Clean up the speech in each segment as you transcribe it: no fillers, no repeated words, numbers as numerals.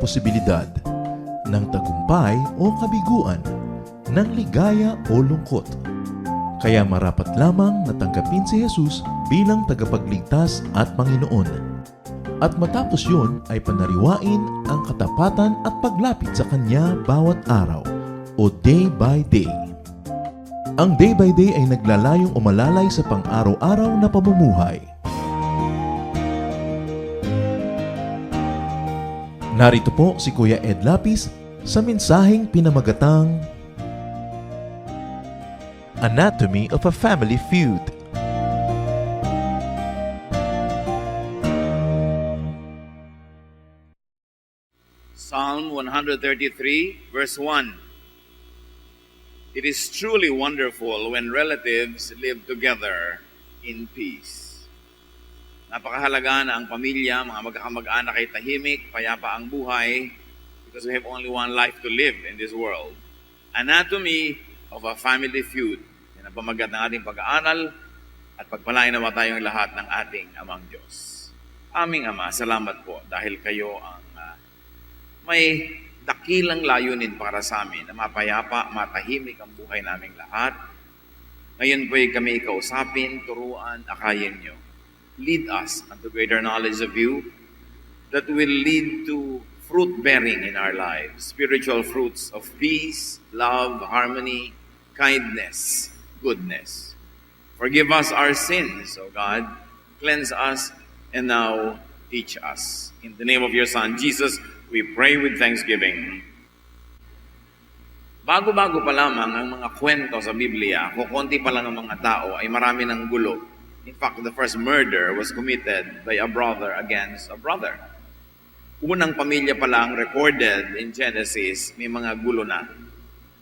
posibilidad ng tagumpay o kabiguan, ng ligaya o lungkot. Kaya marapat lamang natanggapin si Jesus bilang tagapagligtas at Panginoon. At matapos yun ay panariwain ang katapatan at paglapit sa Kanya bawat araw o day by day. Ang day by day ay naglalayong umalalay sa pang-araw-araw na pamumuhay. Narito po si Kuya Ed Lapis sa mensaheng pinamagatang Anatomy of a Family Feud. Psalm 133, verse 1. It is truly wonderful when relatives live together in peace. Napakahalaga na ang pamilya, mga magkakamag-anak ay tahimik, payapa ang buhay, because we have only one life to live in this world. Anatomy of a Family Feud. Yan ang pamagat ng ating pag-aaral at pagpalain nawa tayong lahat ng ating Amang Diyos. Aming Ama, salamat po dahil kayo ang may dakilang layunin para sa amin na mapayapa, matahimik ang buhay naming lahat. Ngayon po ay kami ikausapin, turuan, akayin nyo. Lead us unto greater knowledge of you that will lead to fruit-bearing in our lives. Spiritual fruits of peace, love, harmony, kindness, goodness. Forgive us our sins, O God. Cleanse us and now teach us. In the name of your Son, Jesus, we pray with thanksgiving. Bago-bago pa lamang ang mga kwento sa Biblia, kukunti pa lang ang mga tao, ay marami ng gulo. In fact, the first murder was committed by a brother against a brother. Unang pamilya pa lang recorded in Genesis, may mga gulo na.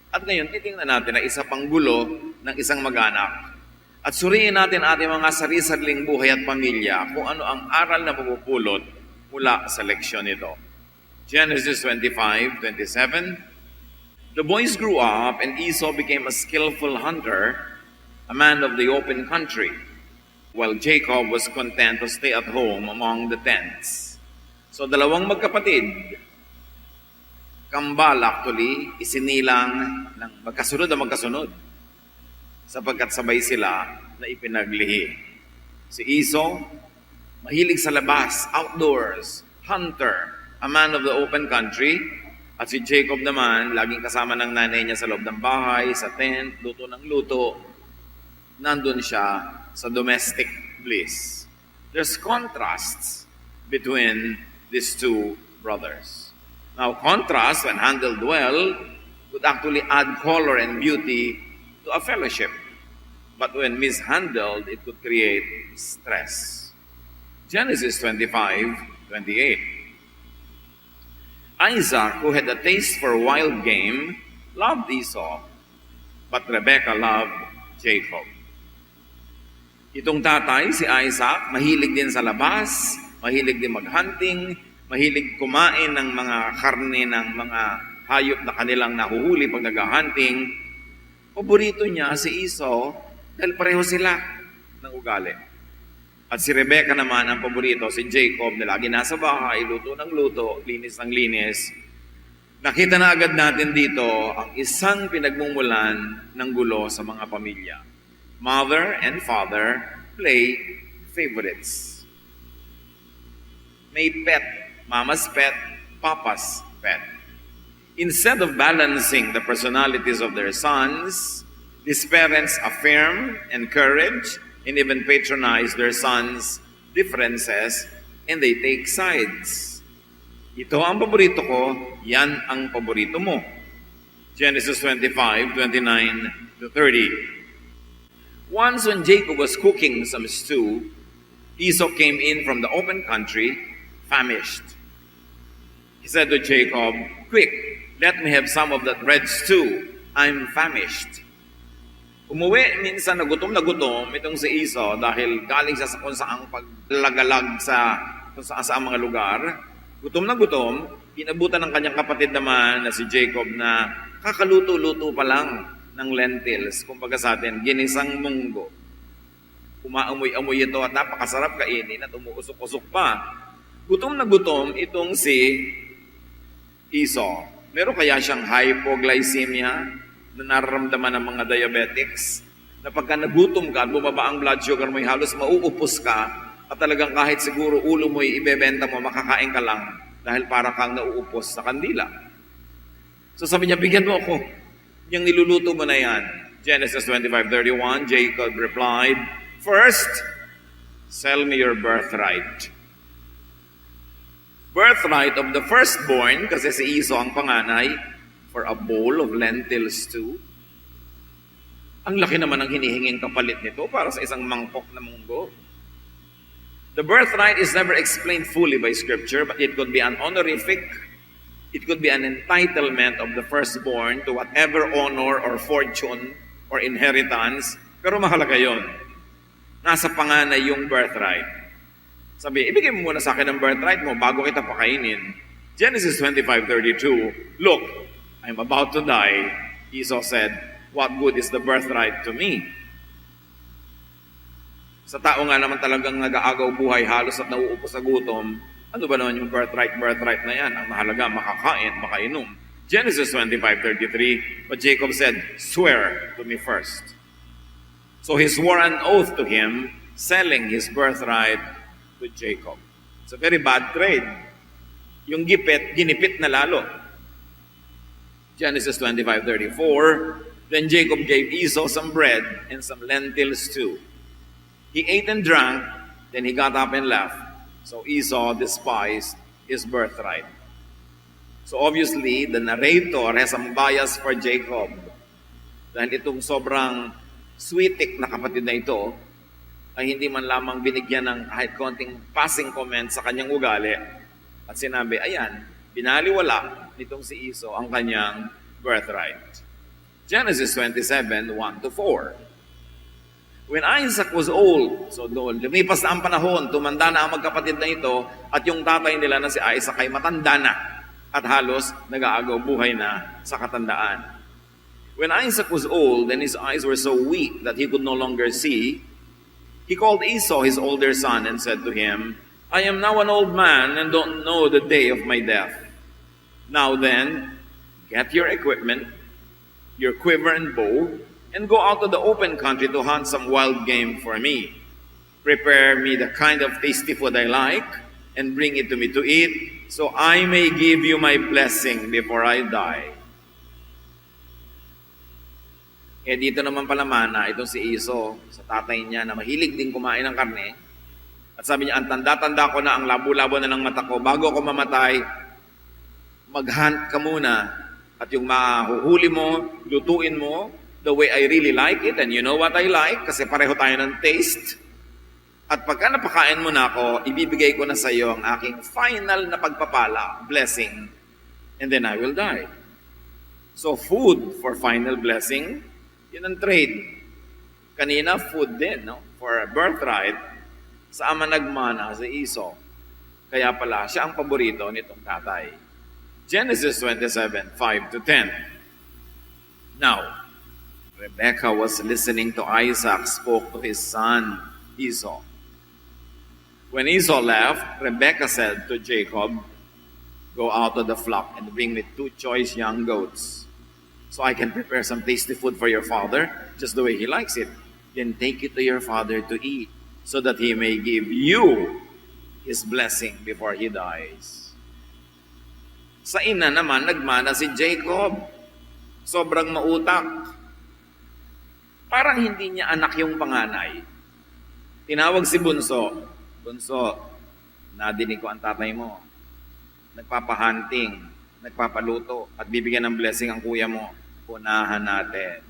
At ngayon, titingnan natin na isa pang gulo ng isang mag-anak. At suriin natin ating mga sarili-sariling buhay at pamilya kung ano ang aral na mapupulot mula sa leksyon nito. Genesis 25:27. The boys grew up and Esau became a skillful hunter, a man of the open country, while Jacob was content to stay at home among the tents. So dalawang magkapatid, kambal actually, isinilang ng magkasunod sapagkat sabay sila na ipinaglihi. Si Esau, mahilig sa labas, outdoors, hunter, a man of the open country, at si Jacob naman, laging kasama ng nanay niya sa loob ng bahay, sa tent, luto ng luto. Nandun siya sa domestic bliss. There's contrasts between these two brothers. Now, contrast, when handled well, could actually add color and beauty to a fellowship. But when mishandled, it could create stress. Genesis 25:28. Isaac, who had a taste for wild game, loved Esau, but Rebekah loved Jacob. Itong tatay, si Isaac, mahilig din sa labas, mahilig din mag-hunting, mahilig kumain ng mga karne ng mga hayop na kanilang nahuhuli pag nag-hunting. Paborito niya si Esau dahil pareho sila ng ugali. At si Rebekah naman ang paborito, si Jacob, na lagi nasa bahay, luto ng luto, linis ng linis. Nakita na agad natin dito ang isang pinagmumulan ng gulo sa mga pamilya. Mother and father play favorites. May pet, mama's pet, papa's pet. Instead of balancing the personalities of their sons, these parents affirm, encourage, and even patronize their sons' differences, and they take sides. Ito ang paborito ko, yan ang paborito mo. Genesis 25:29-30. Once when Jacob was cooking some stew, Esau came in from the open country, famished. He said to Jacob, "Quick, let me have some of that red stew. I'm famished." Umuwi minsan na gutom itong si Esau dahil galing siya sa kung saang paglagalag sa kung saan mga lugar. Gutom na gutom, inabutan ng kanyang kapatid naman na si Jacob na kakaluto-luto pa lang ng lentils. Kumbaga sa atin, ginisang munggo. Umaamoy-amoy ito at napakasarap kainin at umuusok-usok pa. Gutom na gutom itong si Esau, meron kaya siyang hypoglycemia na nararamdaman ng mga diabetics? Na pagka nagutom ka at bumaba ang blood sugar mo, halos mauupos ka at talagang kahit siguro ulo mo ibebenta mo, makakain ka lang dahil para kang nauupos sa kandila. So sabi niya, bigyan mo ako. Yung niluluto mo na yan. Genesis 25:31, Jacob replied, "First, sell me your birthright." Birthright of the firstborn, kasi si Esau ang panganay, for a bowl of lentil stew. Ang laki naman ng hinihinging kapalit nito para sa isang mangkok na munggo. The birthright is never explained fully by Scripture, but it could be an honorific, it could be an entitlement of the firstborn to whatever honor or fortune or inheritance. Pero mahalaga yon. Nasa panganay yung birthright. Sabi, ibigay mo muna sa akin ang birthright mo bago kita pakainin. Genesis 25:32, "Look, I'm about to die." Esau said, "What good is the birthright to me?" Sa tao nga naman talagang nag-aagaw buhay halos at nauupo sa gutom, ano ba naman yung birthright na yan? Ang mahalaga, makakain, makainom. Genesis 25:33, but Jacob said, "Swear to me first." So he swore an oath to him, selling his birthright to Jacob. It's a very bad trade. Yung gipit, ginipit na lalo. Genesis 25:34, then Jacob gave Esau some bread and some lentil stew. He ate and drank, then he got up and left. So Esau despised his birthright. So obviously, the narrator has some bias for Jacob. Dahil itong sobrang sweetik na kapatid na ito, ay hindi man lamang binigyan ng kahit konting passing comment sa kanyang ugali at sinabi, ayan, binaliwala nitong si Esau ang kanyang birthright. Genesis 27:1-4. When Isaac was old, so doon, lumipas na ang panahon, tumanda na ang magkapatid na ito at yung tatay nila na si Isaac ay matanda na at halos nag-aagaw buhay na sa katandaan. When Isaac was old and his eyes were so weak that he could no longer see, he called Esau, his older son, and said to him, "I am now an old man and don't know the day of my death. Now then, get your equipment, your quiver and bow, and go out to the open country to hunt some wild game for me. Prepare me the kind of tasty food I like, and bring it to me to eat, so I may give you my blessing before I die." Dito naman pala mana, itong si Esau, sa tatay niya na mahilig din kumain ng karne. At sabi niya, ang tanda-tanda ko na, ang labo-labo na ng mata ko, bago ako mamatay, mag-hunt ka muna. At yung mahuhuli mo, lutuin mo, the way I really like it, and you know what I like, kasi pareho tayo ng taste. At pagka napakain mo na ako, ibibigay ko na sa iyo ang aking final na pagpapala, blessing, and then I will die. So food for final blessing, yun ang trade. Kanina, food din, no? For a birthright, sa ama nagmana, si Esau. Kaya pala, siya ang paborito nitong tatay. Genesis 27:5-10. Now, Rebekah was listening to Isaac spoke to his son, Esau. When Esau left, Rebekah said to Jacob, "Go out to the flock and bring me 2 choice young goats, so I can prepare some tasty food for your father, just the way he likes it. Then take it to your father to eat, so that he may give you his blessing before he dies." Sa ina naman, nagmana si Jacob. Sobrang mautak. Parang hindi niya anak yung panganay. Tinawag si Bunso. "Bunso, nadinig ko ang tatay mo. Nagpapahunting, nagpapaluto, at bibigyan ng blessing ang kuya mo. Unahan natin.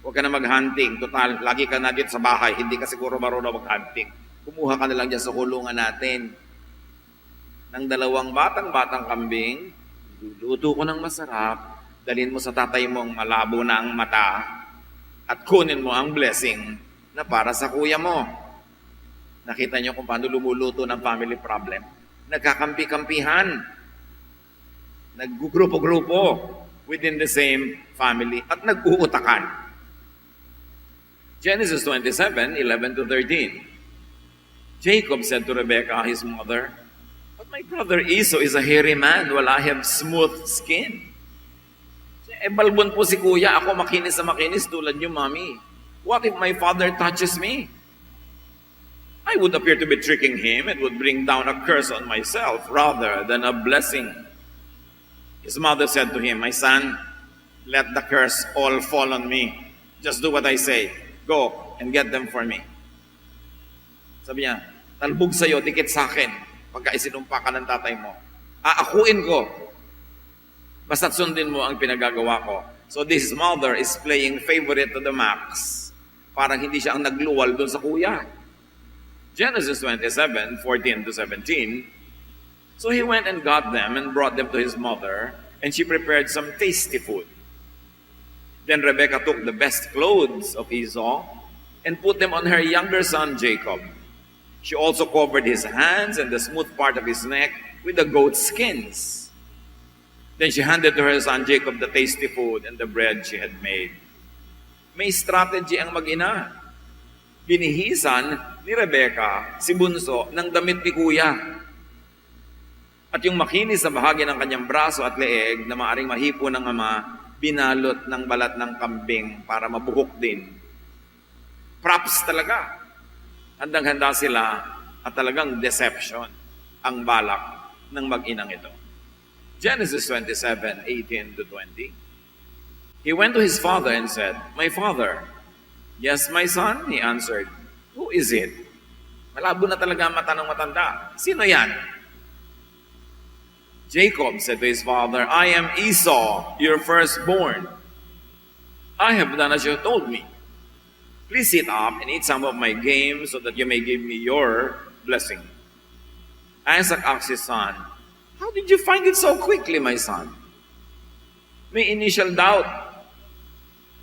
Huwag ka na mag-hunting. Total, lagi ka na dito sa bahay. Hindi ka siguro marunong mag-hunting. Kumuha ka na lang dyan sa kulungan natin ng 2 batang kambing. Luluto ko ng masarap. Dalhin mo sa tatay mong malabo na ang mata at kunin mo ang blessing na para sa kuya mo." Nakita niyo kung paano lumuluto ng family problem. Nagkakampi-kampihan. Naggugrupo-grupo within the same family at nag-uutakan. Genesis 27:11-13. Jacob said to Rebekah, his mother, "What But my brother Esau is a hairy man while I have smooth skin. Balbon po si kuya, ako makinis na makinis tulad niyo, mami. What if my father touches me? I would appear to be tricking him and would bring down a curse on myself rather than a blessing. His mother said to him, my son, let the curse all fall on me. Just do what I say. Go and get them for me. Sabi niya, talbog sa'yo, dikit sa akin, pagka isinumpa ka ng tatay mo. Aakuin ko. Basta't sundin mo ang pinagagawa ko. So this mother is playing favorite to the max. Parang hindi siya ang nagluwal doon sa kuya. Genesis 27:14 to 17. So he went and got them and brought them to his mother, and she prepared some tasty food. Then Rebekah took the best clothes of Esau and put them on her younger son Jacob. She also covered his hands and the smooth part of his neck with the goat skins. Then she handed to her son Jacob the tasty food and the bread she had made. May strategy ang mag-ina. Binihisan ni Rebekah si bunso ng damit ni kuya. At yung makinis na bahagi ng kanyang braso at leeg na maaring mahipo ng ama, binalot ng balat ng kambing para mabuhok din. Props talaga. Handang-handa sila at talagang deception ang balak ng mag-inang ito. Genesis 27:18 to 20. He went to his father and said, my father. Yes, my son, he answered. Who is it? Malabo na talaga ang mata ng matanda. Sino yan? Jacob said to his father, I am Esau, your firstborn. I have done as you told me. Please sit up and eat some of my game so that you may give me your blessing. Isaac asked his son, how did you find it so quickly, my son? May initial doubt.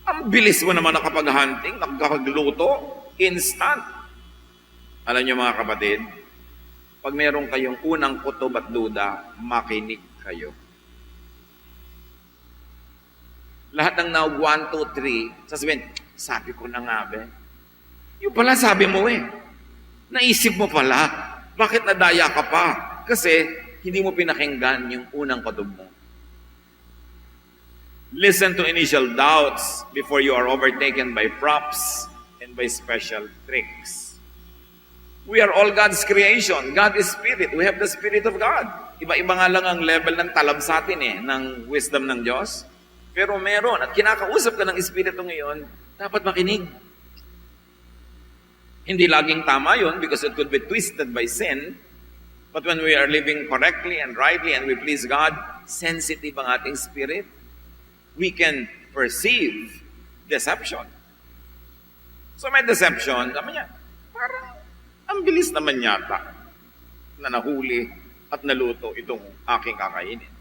Ang bilis mo naman nakapag-hunting, nakakagluto, instant. Alam niyo mga kapatid, pag meron kayong unang kutob at duda, makinig kayo. Lahat ng now 1, 2, 3, sasabihin, sabi ko na nga be. Yung pala sabi mo eh. Naisip mo pala. Bakit nadaya ka pa? Kasi hindi mo pinakinggan yung unang kutob mo. Listen to initial doubts before you are overtaken by props and by special tricks. We are all God's creation. God is Spirit. We have the Spirit of God. Iba-iba nga lang ang level ng talab sa atin ng wisdom ng Diyos. Pero meron. At kinakausap ka ng Espiritu ngayon, dapat makinig. Hindi laging tama yun because it could be twisted by sin. But when we are living correctly and rightly and we please God, sensitive ang ating spirit. We can perceive deception. So may deception, sabi niya, parang ang bilis naman yata na nahuli at naluto itong aking kakainin.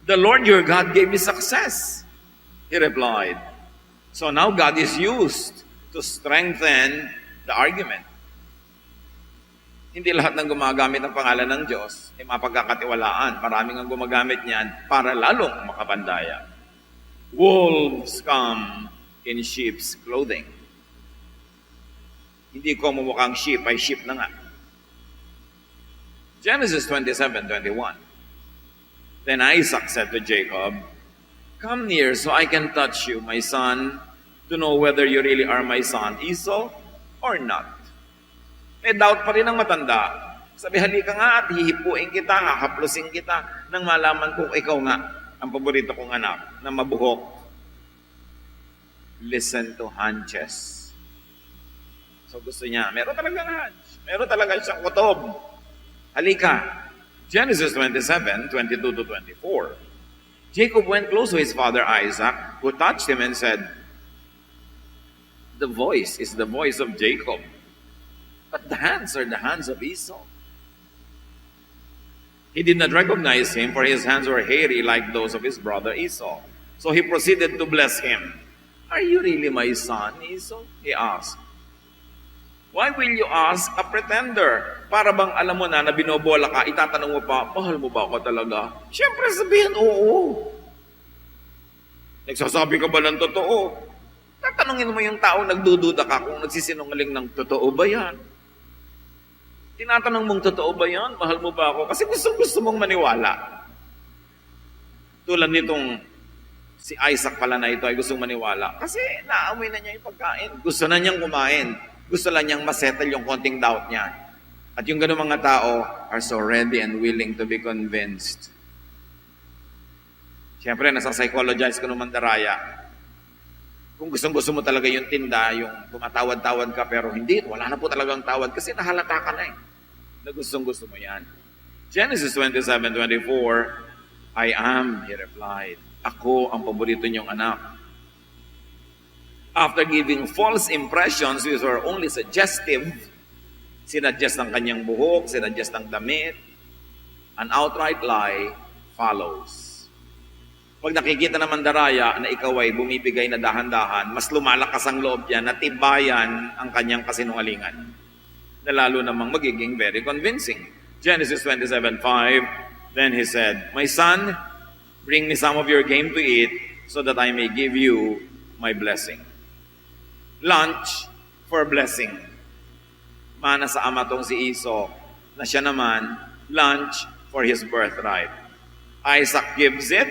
The Lord your God gave me success, he replied. So now God is used to strengthen the argument. Hindi lahat ng gumagamit ng pangalan ng Diyos ay mapagkakatiwalaan. Maraming ang gumagamit niyan para lalong makapandaya. Wolves come in sheep's clothing. Hindi ko mumukhang sheep ay sheep na nga. Genesis 27:21. Then Isaac said to Jacob, come near so I can touch you, my son, to know whether you really are my son Esau or not. May doubt pa rin ang matanda. Sabi, halika nga at hihipuin kita, hahaplusin kita nang malaman kung ikaw nga ang paborito kong anak na mabuhok. Listen to hunches. So gusto niya, meron talagang hunch. Meron talaga siyang kutob. Halika. Genesis 27:22 to 24. Jacob went close to his father Isaac, who touched him and said, the voice is the voice of Jacob. But the hands are the hands of Esau. He did not recognize him, for his hands were hairy like those of his brother Esau. So he proceeded to bless him. Are you really my son, Esau? He asked. Why will you ask a pretender? Para bang alam mo na binobola ka, itatanong mo pa, mahal mo ba ako talaga? Siyempre sabihin, oo. Nagsasabi ka ba ng totoo? Tatanungin mo yung tao nagdududa ka kung nagsisinungaling ng totoo ba yan? Tinatanong mong, totoo ba yan? Mahal mo ba ako? Kasi gusto mong maniwala. Tulad nitong si Isaac pala na ito ay gustong maniwala. Kasi naamoy na niya yung pagkain. Gusto na niyang kumain. Gusto lang niyang masettle yung konting doubt niya. At yung ganun mga tao are so ready and willing to be convinced. Siyempre, nasa-psychologize ko ng mandaraya. Kung gusto mo talaga yung tinda, yung tumatawad-tawad ka, pero hindi, wala na po talagang tawad kasi nahalata ka na eh. Na gusto mo yan. Genesis 27:24, I am, he replied. Ako ang paborito niyong anak. After giving false impressions which were only suggestive, sinadjust ang kanyang buhok, sinadjust ang damit, an outright lie follows. Pag nakikita ng mandaraya na ikaw ay bumibigay na dahan-dahan, mas lumalakas ang loob niya na tibayan ang kanyang kasinungalingan. Na lalo namang magiging very convincing. Genesis 27:5, then he said, my son, bring me some of your game to eat so that I may give you my blessing. Lunch for blessing. Mana sa ama tong si Esau, na siya naman, lunch for his birthright. Isaac gives it,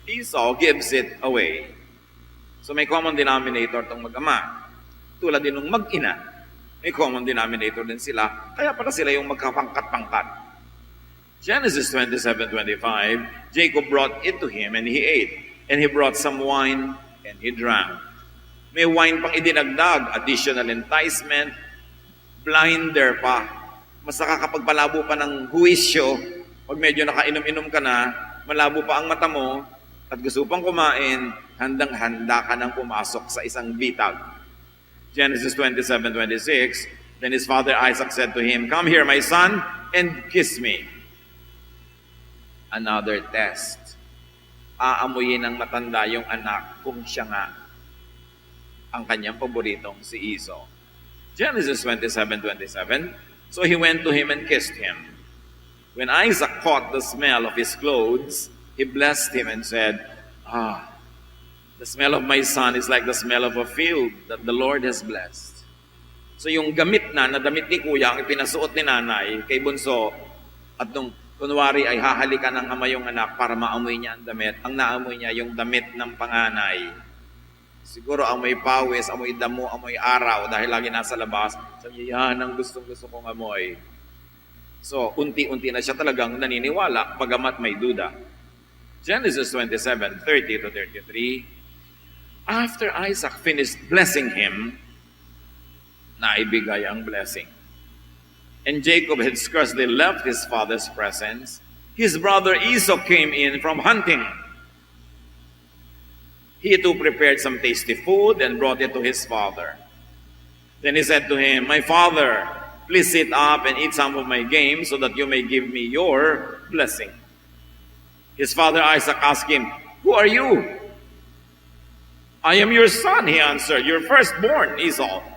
Esau gives it away. So may common denominator tong mag-ama. Tulad din ng mag-ina, may common denominator din sila. Kaya pala sila yung magkapangkat-pangkat. Genesis 27:25, Jacob brought it to him and he ate. And he brought some wine and he drank. May wine pang idinagdag, additional enticement, blinder pa. Mas nakakapagpalabo pa ng huwisyo. Pag medyo nakainom-inom ka na, malabo pa ang mata mo, at gusto pang kumain, handang-handa ka nang pumasok sa isang bitag. Genesis 27:26, then his father Isaac said to him, come here, my son, and kiss me. Another test. Aamuyin ng matanda yung anak kung siya nga ang kanyang paboritong si Esau. Genesis 27:27, so he went to him and kissed him. When Isaac caught the smell of his clothes, he blessed him and said, the smell of my son is like the smell of a field that the Lord has blessed. So yung damit na damit ni kuya, ang pinasuot ni nanay kay bunso, at nung kunwari ay hahalikan ng ama yung anak para maamoy niya ang damit, ang naamoy niya yung damit ng panganay. Siguro amoy pawis, amoy damo, amoy araw dahil lagi nasa labas. Sabi niya, yan ang gusto kong amoy. So, unti-unti na siya talagang naniniwala, pagamat may duda. Genesis 27:30-33, after Isaac finished blessing him, naibigay ang blessing. And Jacob had scarcely left his father's presence. His brother Esau came in from hunting. He too prepared some tasty food and brought it to his father. Then he said to him, my father, please sit up and eat some of my game so that you may give me your blessing. His father Isaac asked him, who are you? I am your son, he answered, your firstborn, Esau.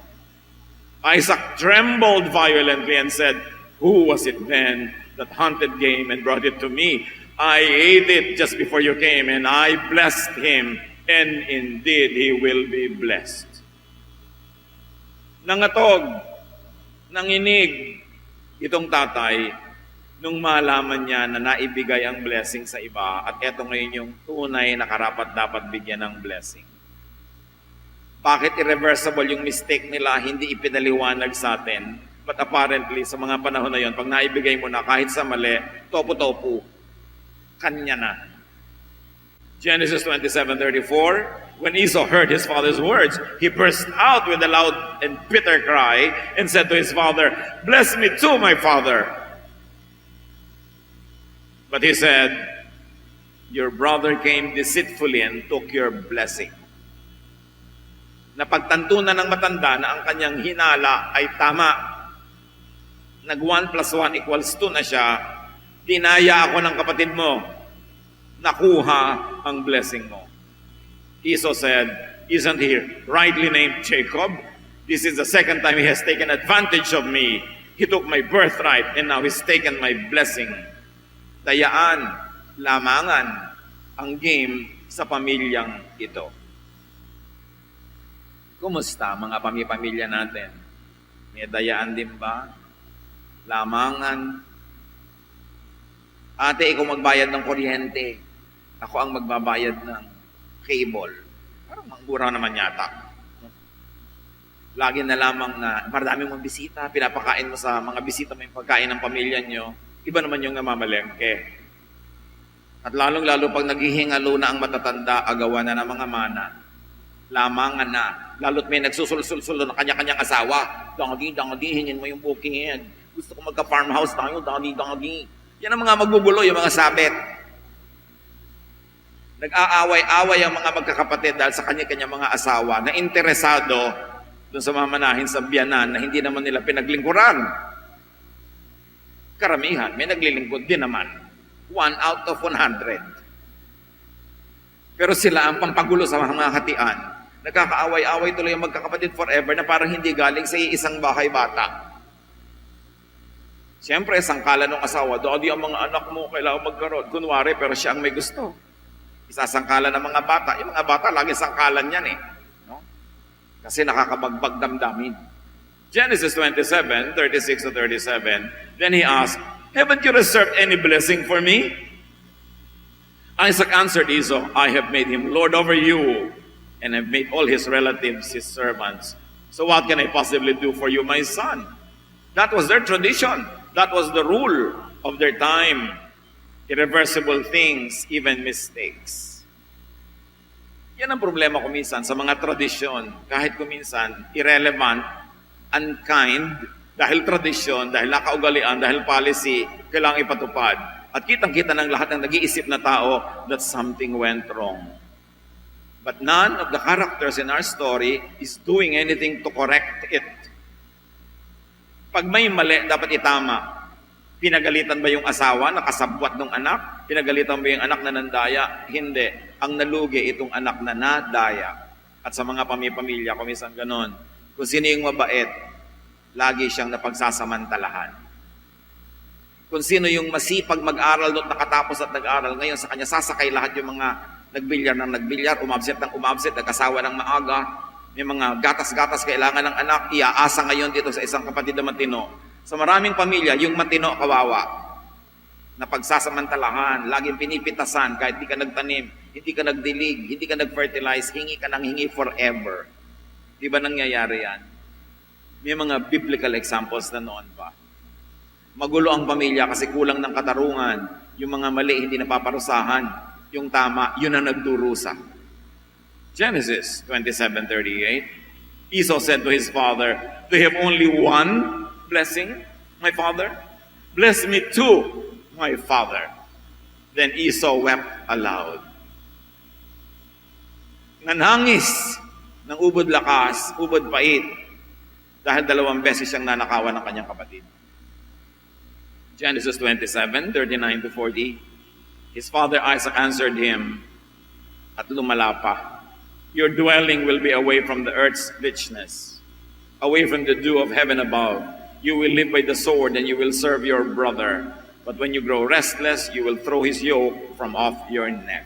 Isaac trembled violently and said, who was it then that hunted game and brought it to me? I ate it just before you came, and I blessed him, and indeed he will be blessed. Nangatog, nanginig itong tatay nung malaman niya na naibigay ang blessing sa iba, at eto ngayon yung tunay na karapat dapat bigyan ng blessing. Bakit irreversible yung mistake nila, hindi ipinaliwanag sa atin? But apparently, sa mga panahon na yun, pag naibigay mo na kahit sa mali, topo-topo, kanya na. Genesis 27:34, when Esau heard his father's words, he burst out with a loud and bitter cry and said to his father, bless me too, my father. But he said, your brother came deceitfully and took your blessing. Napagtantunan ng matanda na ang kanyang hinala ay tama. Nag 1 + 1 = 2 na siya. Dinaya ako ng kapatid mo. Nakuha ang blessing mo. Esau said, isn't he rightly named Jacob? This is the second time he has taken advantage of me. He took my birthright and now he's taken my blessing. Dayaan, lamangan ang game sa pamilyang ito. Kumusta mga pamilya natin? May dayaan din ba? lamangan. Ate, ikaw magbayad ng kuryente. Ako ang magbabayad ng cable. Parang mangura naman yata. Lagi na lamang na marami mong bisita, pinapakain mo sa mga bisita mo yung pagkain ng pamilya nyo. Iba naman yung namamalengke. At lalong-lalo pag naghihingalo na ang matatanda, agawan na ng mga mana. Lamangan na. Lalo't may nagsusul-sul-sul ng kanya-kanyang asawa. Dangagi, hingin mo yung bukid. Gusto ko magka-farmhouse tayo, dangagi. Yan ang mga magbubulo, yung mga sabit. Nag-aaway-away ang mga magkakapatid dahil sa kanya-kanyang mga asawa na interesado doon sa mamanahin sa biyanan na hindi naman nila pinaglingkuran. Karamihan, may naglilingkod din naman. 1 out of 100. Pero sila ang pampagulo sa mga hatian. Nagkakaaway-away tuloy ang magkakapatid forever na parang hindi galing sa isang bahay bata. Siyempre, sangkala ng asawa, Daddy, ang mga anak mo kailangan magkaroon. Kunwari, pero siya ang may gusto. Isasangkala ng mga bata. Yung mga bata, lagi sangkalan yan eh. No? Kasi nakakabagbag damdamin. Genesis 27, 36 to 37. Then he asked, haven't you reserved any blessing for me? Isaac answered Esau, I have made him Lord over you, and have made all his relatives his servants. So what can I possibly do for you, my son? That was their tradition. That was the rule of their time. Irreversible things, even mistakes. Yan ang problema ko minsan sa mga tradisyon. Kahit kuminsan, irrelevant, unkind, dahil tradisyon, dahil nakaugalian, dahil policy, kailangang ipatupad. At kitang-kita ng lahat ng nag-iisip na tao that something went wrong. But none of the characters in our story is doing anything to correct it. Pag may mali, dapat itama. Pinagalitan ba yung asawa na kasabwat ng anak? Pinagalitan ba yung anak na nandaya? Hindi. Ang nalugi itong anak na nadaya. At sa mga pamilya, kumisan ganon. Kung sino yung mabait, lagi siyang napagsasamantalahan. Kung sino yung masipag mag-aral doon, nakatapos at nag-aral, ngayon sa kanya sasakay lahat yung mga nagbilyar ng nagbilyar, umabsent ng umabsent, nag-asawa ng maaga, may mga gatas-gatas kailangan ng anak, iaasa ngayon dito sa isang kapatid na matino. Sa maraming pamilya, yung matino kawawa, na pagsasamantalahan, laging pinipitasan, kahit hindi ka nagtanim, hindi ka nagdilig, hindi ka nag-fertilize, hingi ka ng hingi forever. Di ba nangyayari yan? May mga biblical examples na noon pa. Magulo ang pamilya kasi kulang ng katarungan. Yung mga mali, hindi napaparusahan. Yung tama, yun ang nagdurusa. Genesis 27:38. Esau said to his father, do you have only one blessing, my father? Bless me too, my father. Then Esau wept aloud. Nanhangis ng ubod lakas, ubod pait, dahil 2 beses siyang nanakawan ng kanyang kapatid. Genesis 27:39 to 40. His father Isaac answered him, at lumala pa, your dwelling will be away from the earth's richness, away from the dew of heaven above. You will live by the sword and you will serve your brother. But when you grow restless, you will throw his yoke from off your neck.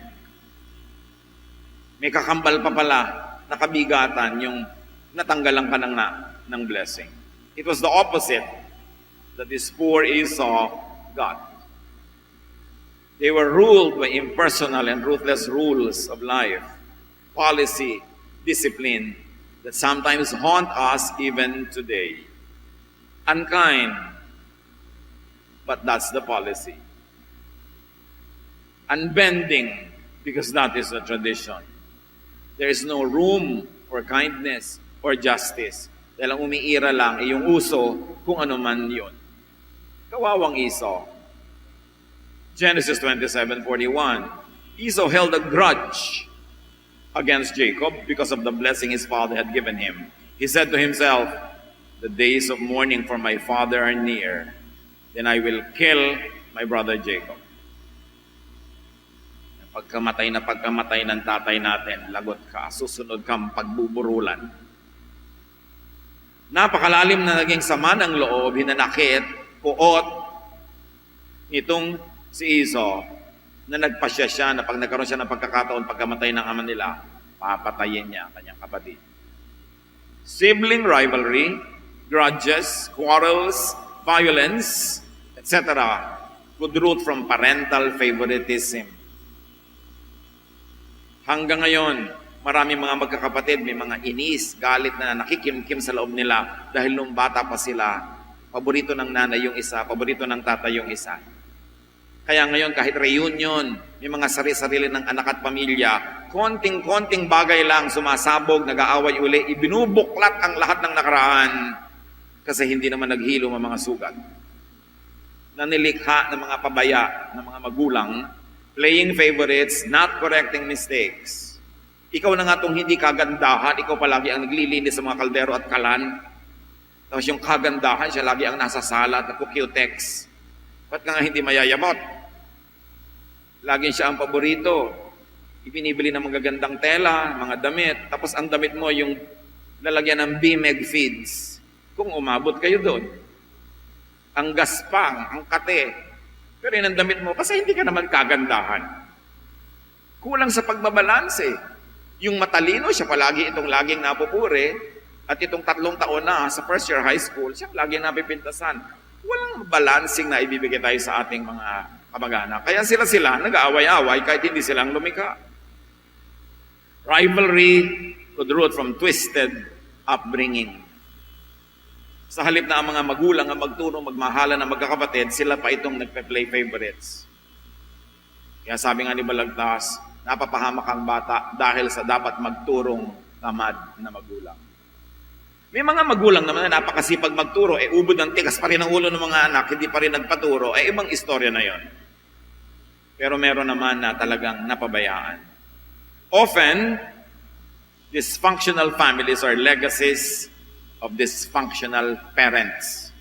May kakambal pa pala, nakabigatan yung natanggalan ka ng blessing. It was the opposite that this poor Esau got. They were ruled by impersonal and ruthless rules of life, policy, discipline, that sometimes haunt us even today. Unkind, but that's the policy. Unbending, because that is the tradition. There is no room for kindness or justice. Dahil ang umiira lang ay yung uso kung ano man yun. Kawawang Esau. Genesis 27:41. Esau held a grudge against Jacob because of the blessing his father had given him. He said to himself, the days of mourning for my father are near. Then I will kill my brother Jacob. Pagkamatay ng tatay natin, lagot ka, susunod kang pagbuburulan. Napakalalim na naging sama ng loob, hinanakit, puot, nitong si Esau, na nagpasya siya na pag nagkaroon siya ng pagkakataon pagkamatay ng ama nila, papatayin niya ang kanyang kapatid. Sibling rivalry, grudges, quarrels, violence, etc. could root from parental favoritism. Hanggang ngayon, maraming mga magkakapatid, may mga inis, galit na nakikimkim sa loob nila dahil nung bata pa sila, paborito ng nanay yung isa, paborito ng tatay yung isa. Kaya ngayon kahit reunion, may mga sarili-sarili ng anak at pamilya, konting-konting bagay lang sumasabog, nag-aaway uli, ibinubuklat ang lahat ng nakaraan kasi hindi naman naghilo ang mga sugat. Nanilikha ng mga pabaya, ng mga magulang, playing favorites, not correcting mistakes. Ikaw na nga itong hindi kagandahan, ikaw palagi ang naglilinis sa mga kaldero at kalan. Tapos yung kagandahan, siya lagi ang nasa sala at nagkukutex. Ba't ka nga hindi mayayabot? Laging siya ang paborito. Ibinibili ng magagandang tela, mga damit. Tapos ang damit mo yung lalagyan ng BMEG feeds. Kung umabot kayo doon. Ang gaspang, ang kate. Pero yun ang damit mo kasi hindi ka naman kagandahan. Kulang sa pagbabalanse. Yung matalino, siya palagi itong laging napupuri. At itong 3 taon na sa first year high school, siya laging napipintasan. Walang balancing na ibibigay tayo sa ating mga kamag-anak. Kaya sila nag-aaway-away kahit hindi silang lumika. Rivalry could root from twisted upbringing. Sa halip na ang mga magulang ang magturo, magmahalan ng magkakapatid, sila pa itong nagpe-play favorites. Kaya sabi nga ni Balagtas, napapahamak ang bata dahil sa dapat magturong tamad na magulang. May mga magulang naman na napakasipag magturo, ubod ng tigas pa rin ang ulo ng mga anak, hindi pa rin nagpaturo, ibang istorya na yon. Pero meron naman na talagang napabayaan. Often, dysfunctional families are legacies of dysfunctional parents.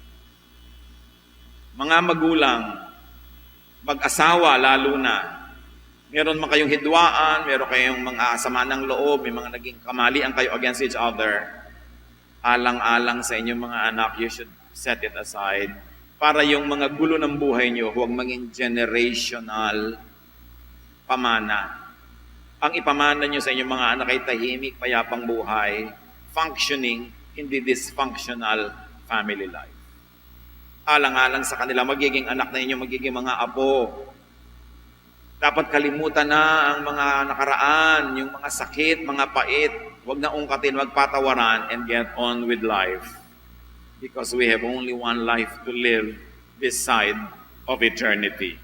Mga magulang, mag-asawa lalo na, meron man kayong hidwaan, meron kayong mga sama ng loob, may mga naging kamalian kayo against each other, alang-alang sa inyong mga anak, you should set it aside para yung mga gulo ng buhay nyo huwag maging generational pamana. Ang ipamana nyo sa inyong mga anak ay tahimik, payapang buhay, functioning, hindi dysfunctional family life. Alang-alang sa kanila, magiging anak na inyo, magiging mga apo. Dapat kalimutan na ang mga nakaraan, yung mga sakit, mga pait. Huwag na ungkatin, huwag patawaran, and get on with life. Because we have only one life to live this side of eternity.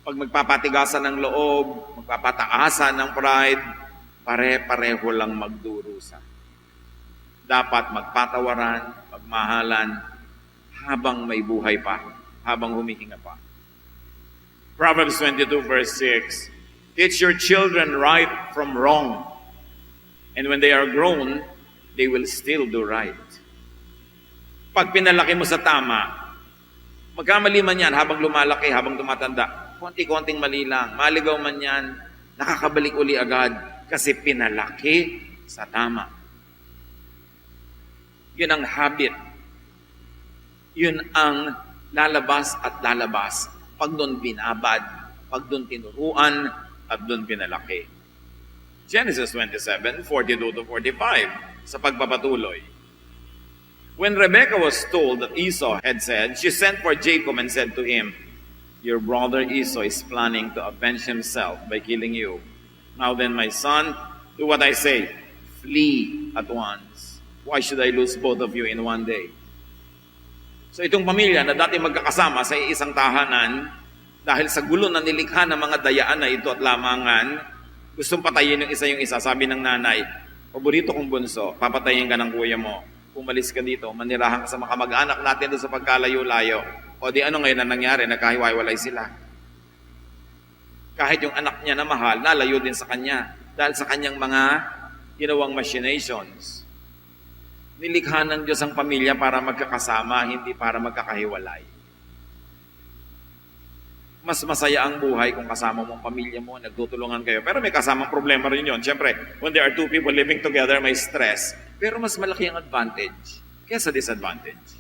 Pag magpapatigasan ng loob, magpapataasan ng pride, pare-pareho lang magdurusa. Dapat magpatawaran, magmahalan, habang may buhay pa, habang humihinga pa. Proverbs 22 verse 6, teach your children right from wrong, and when they are grown, they will still do right. Pag pinalaki mo sa tama, magkamali man yan habang lumalaki, habang tumatanda, konti-konting mali lang, maligaw man yan, nakakabalik uli agad kasi pinalaki sa tama. Yun ang habit. Yun ang lalabas at lalabas. Pag doon binabad, pag doon tinuruan, at doon pinalaki. Genesis 27, 42-45, sa pagpapatuloy. When Rebekah was told that Esau had said, she sent for Jacob and said to him, your brother Esau is planning to avenge himself by killing you. Now then, my son, do what I say. Flee at once. Why should I lose both of you in one day? So itong pamilya na dati magkakasama sa isang tahanan, dahil sa gulo na nilikha ng mga dayaan na ito at lamangan, gustong patayin yung isa. Sabi ng nanay, paborito kong bunso, papatayin ka ng kuya mo. Umalis ka dito, manirahan ka sa mga kamag-anak natin doon sa pagkalayo-layo. O di ano ngayon na nangyari, nagkahiwalay sila. Kahit yung anak niya na mahal, nalayo din sa kanya. Dahil sa kanyang mga ginawang machinations. Nilikha ng Diyos ang pamilya para magkakasama, hindi para magkakahiwalay. Mas masaya ang buhay kung kasama mo ang pamilya mo, nagtutulungan kayo. Pero may kasamang problema rin yun. Siyempre, when there are two people living together, may stress. Pero mas malaki ang advantage kaysa disadvantage.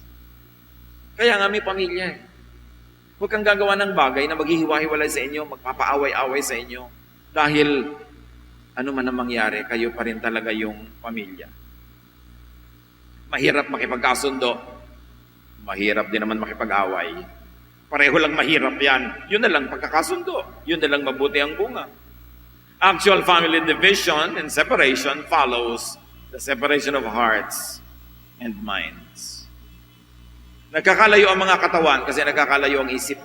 Kaya nga may pamilya eh. Huwag kang gagawa ng bagay na maghihiwa-hiwalay sa inyo, magpapaaway-away sa inyo. Dahil ano man ang mangyari, kayo pa rin talaga yung pamilya. Mahirap makipagkasundo Mahirap din naman makipag-away. Pareho lang mahirap yan. Yun na lang pagkakasundo. Yun na lang mabuti ang bunga. Actual family division and separation follows the separation of hearts and minds. Nagkakalayo ang mga katawan kasi nagkakalayo ang isip.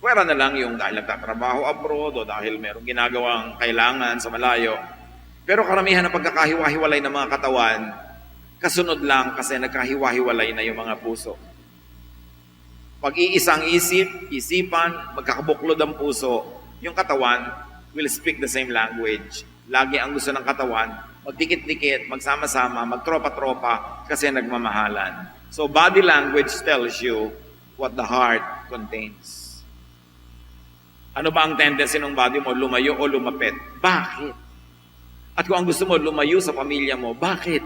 Pwera na lang yung dahil nagtatrabaho abroad o dahil merong ginagawang kailangan sa malayo. Pero karamihan ng pagkakahiwa-hiwalay ng mga katawan, kasunod lang kasi nagkahiwa-hiwalay na yung mga puso. Pag iisang isipan, magkakabuklod ang puso, yung katawan will speak the same language. Lagi ang gusto ng katawan, magdikit-dikit, magsama-sama, magtropa-tropa kasi nagmamahalan. So body language tells you what the heart contains. Ano ba ang tendency ng body mo? Lumayo o lumapit? Bakit? At kung ang gusto mo, lumayo sa pamilya mo, bakit?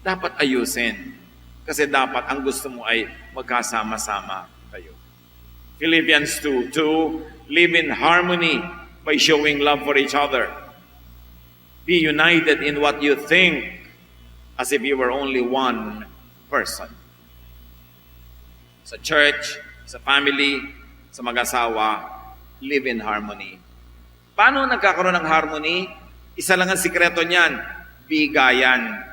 Dapat ayusin. Kasi dapat ang gusto mo ay magkasama-sama kayo. Philippians 2:2, live in harmony by showing love for each other. Be united in what you think as if you were only one person. Sa church, sa family, sa mag-asawa, live in harmony. Paano nagkakaroon ng harmony? Isa lang ang sikreto niyan, bigayan.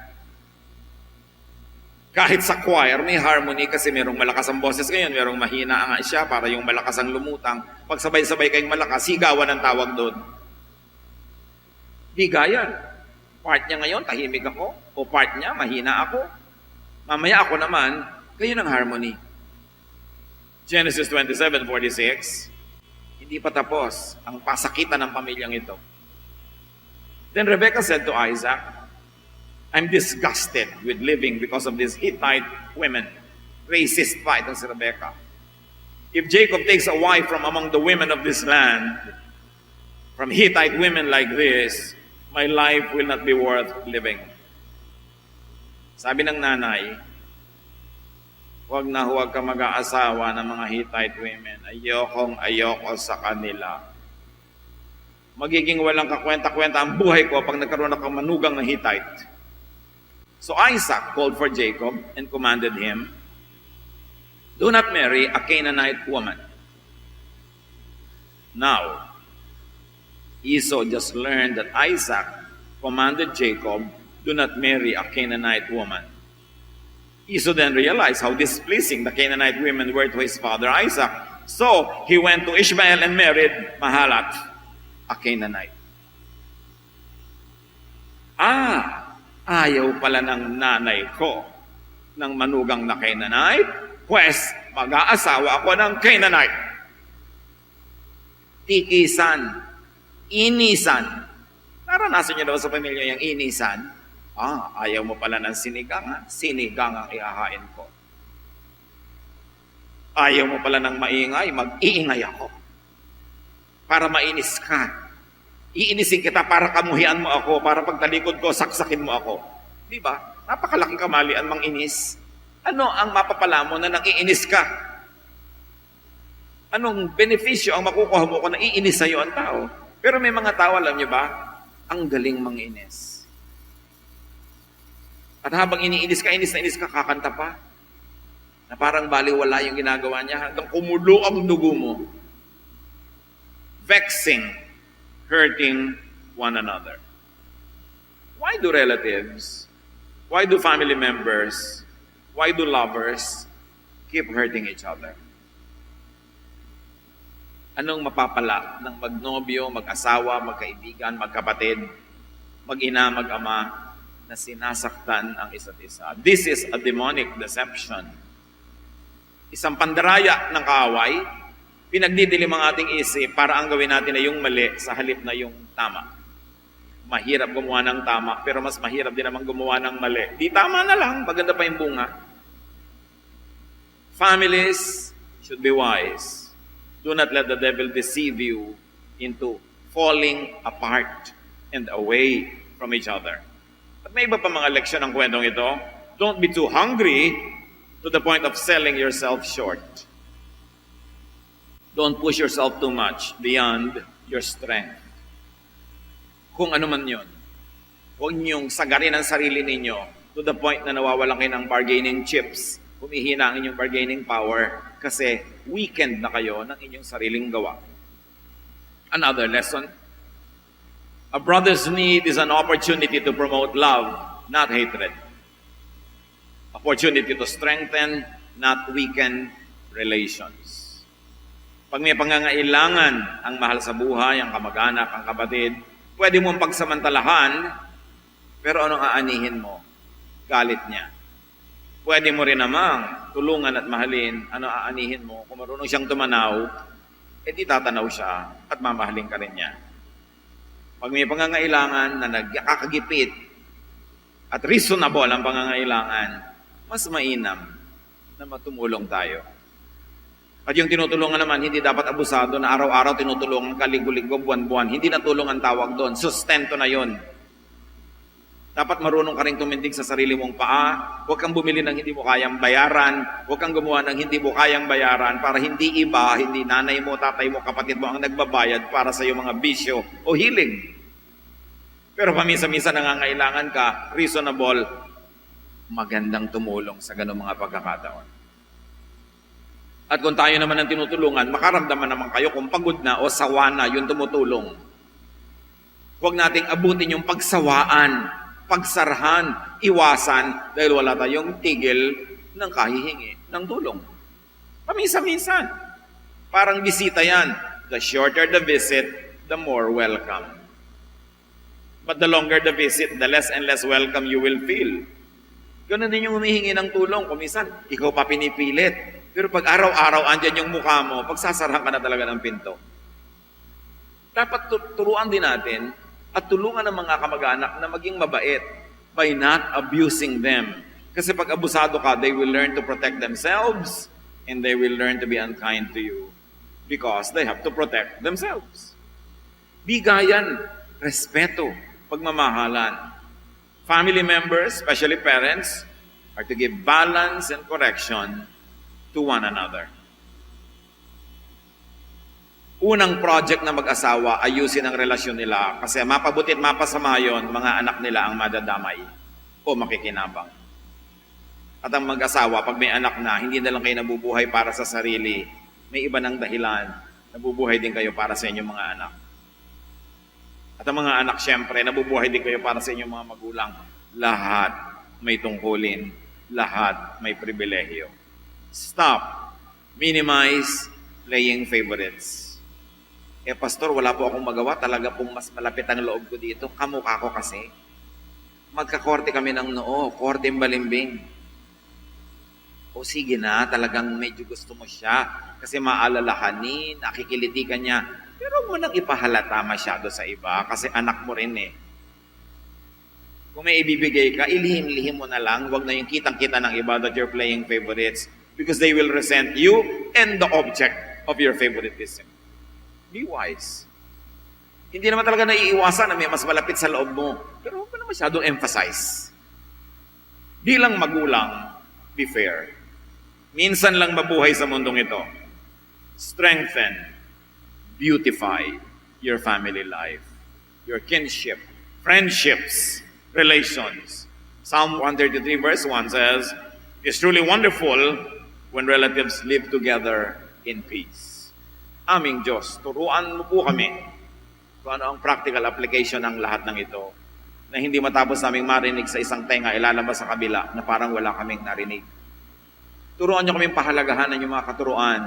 Kahit sa choir, may harmony kasi merong malakas ang boses ngayon, merong mahina nga siya para yung malakas ang lumutang. Pag sabay-sabay kayong malakas, sigawan ang tawag doon. Bigayan. Part niya ngayon, tahimik ako. O part niya, mahina ako. Mamaya ako naman, kayo ng harmony. Genesis 27:46, hindi pa tapos ang pasakitan ng pamilyang ito. Then Rebekah said to Isaac, I'm disgusted with living because of these Hittite women. Racist pa itong si Rebekah. If Jacob takes a wife from among the women of this land, from Hittite women like this, my life will not be worth living. Sabi ng nanay, huwag ka mag-aasawa ng mga Hittite women. Ayoko sa kanila. Magiging walang kakwenta-kwenta ang buhay ko pag nagkaroon ako manugang ng Hittite. So Isaac called for Jacob and commanded him, do not marry a Canaanite woman. Now, Esau just learned that Isaac commanded Jacob, do not marry a Canaanite woman. Esau then realized how displeasing the Canaanite women were to his father Isaac. So he went to Ishmael and married Mahalat, a Canaanite. Ayaw pala ng nanay ko ng manugang na Canaanite, pues mag-aasawa ako ng Canaanite. Tikisan, inisan. Naranasan niyo daw sa pamilya yung inisan? Ayaw mo pala ng sinigang, sinigang ang ihahain ko. Ayaw mo pala ng maingay, mag-iingay ako. Para mainis ka. Iinisin kita para kamuhian mo ako, para pagtalikod ko, saksakin mo ako. Di ba? Napakalaking kamalian mang inis. Ano ang mapapala mo na nang-iinis ka? Anong benepisyo ang makukuha mo kung naiinis sa'yo ang tao? Pero may mga tao, alam niyo ba, ang galing mang-inis. At habang iniinis ka, kakanta pa. Na parang baliwala yung ginagawa niya hanggang kumulo ang dugo mo. Vexing, hurting one another. Why do relatives, why do family members, why do lovers keep hurting each other? Anong mapapala ng magnobyo, mag-asawa, magkaibigan, magkapatid, mag-ina, mag-ama, na sinasaktan ang isa't isa? This is a demonic deception. Isang pandaraya ng kaaway, pinagdidilim ang ating isip para ang gawin natin ay yung mali sa halip na yung tama. Mahirap gumawa ng tama, pero mas mahirap din naman gumawa ng mali. Di tama na lang, maganda pa yung bunga. Families should be wise. Do not let the devil deceive you into falling apart and away from each other. At may iba pa mga leksyon ng kwentong ito. Don't be too hungry to the point of selling yourself short. Don't push yourself too much beyond your strength. Kung ano man yun, huwag niyong sagarin ang sarili ninyo to the point na nawawalan kayo ng bargaining chips humihina ang inyong bargaining power kasi weakened na kayo ng inyong sariling gawa. Another lesson, a brother's need is an opportunity to promote love, not hatred. Opportunity to strengthen, not weaken relations. Pag may pangangailangan ang mahal sa buhay, ang kamag-anak, ang kapatid, pwede mong pagsamantalahan, pero anong aanihin mo? Galit niya. Pwede mo rin namang tulungan at mahalin, ano aanihin mo? Kung marunong siyang tumanaw, edi tatanaw siya at mamahalin ka rin niya. Pag may pangangailangan na nagkakagipit at reasonable ang pangangailangan, mas mainam na matumulong tayo. At yung tinutulungan naman, hindi dapat abusado na araw-araw tinutulungan ka, linggo-linggo, buwan-buwan. Hindi na tulong ang tawag doon. Sustento na yon. Dapat marunong ka rin tumindig sa sarili mong paa. Huwag kang bumili ng hindi mo kayang bayaran. Huwag kang gumawa ng hindi mo kayang bayaran para hindi iba, hindi nanay mo, tatay mo, kapatid mo ang nagbabayad para sa iyong mga bisyo o hiling. Pero paminsan-minsan nangangailangan ka, reasonable, magandang tumulong sa ganung mga pagkakataon. At kung tayo naman ang tinutulungan, makaramdaman naman kayo kung pagod na o sawa na yung tumutulong. Huwag nating abutin yung pagsawaan, pagsarhan, iwasan dahil wala tayong tigil ng kahihingi ng tulong. Paminsan-minsan. Parang bisita yan. The shorter the visit, the more welcome. But the longer the visit, the less and less welcome you will feel. Ganun din yung humihingi ng tulong. Kumisan, ikaw pa pinipilit. Pero pag araw-araw andyan yung mukha mo, pagsasarhan ka na talaga ng pinto. Dapat turuan din natin at tulungan ng mga kamag-anak na maging mabait by not abusing them. Kasi pag abusado ka, they will learn to protect themselves and they will learn to be unkind to you because they have to protect themselves. Bigayan, respeto, pagmamahalan. Family members, especially parents, are to give balance and correction to one another. Unang project na mag-asawa, ayusin ang relasyon nila kasi mapabuti at mapasama yun, mga anak nila ang madadamay o makikinabang. At ang mag-asawa, pag may anak na, hindi na lang kayo nabubuhay para sa sarili, may iba ng dahilan, nabubuhay din kayo para sa inyong mga anak. At ang mga anak, syempre, nabubuhay din kayo para sa inyong mga magulang. Lahat may tungkulin, lahat may pribilehyo. Stop. Minimize playing favorites. Pastor, wala po akong magawa. Talaga pong mas malapit ang loob ko dito. Kamukha ko kasi. Magkakorte kami ng noo. Korteng balimbing. O sige na, talagang medyo gusto mo siya. Kasi maalalahanin, nakikiliti ka niya. Pero huwag mo nang ipahalata masyado sa iba. Kasi anak mo rin eh. Kung may ibibigay ka, ilihim-lihim mo na lang. Huwag na yung kitang-kita ng iba that you're playing favorites. Because they will resent you and the object of your favoritism. Be wise. Hindi naman talaga naiiwasan na may mas malapit sa loob mo. Pero huwag mo na masyadong emphasize. Bilang magulang, be fair. Minsan lang mabuhay sa mundong ito. Strengthen, beautify your family life, your kinship, friendships, relations. Psalm 133 verse 1 says, "It's truly wonderful when relatives live together in peace." Aming Diyos, turuan mo po kami kung ano ang practical application ng lahat ng ito na hindi matapos naming marinig sa isang tenga, ilalabas sa kabila na parang wala kaming narinig. Turuan niyo kaming pahalagahan ng inyong mga katuruan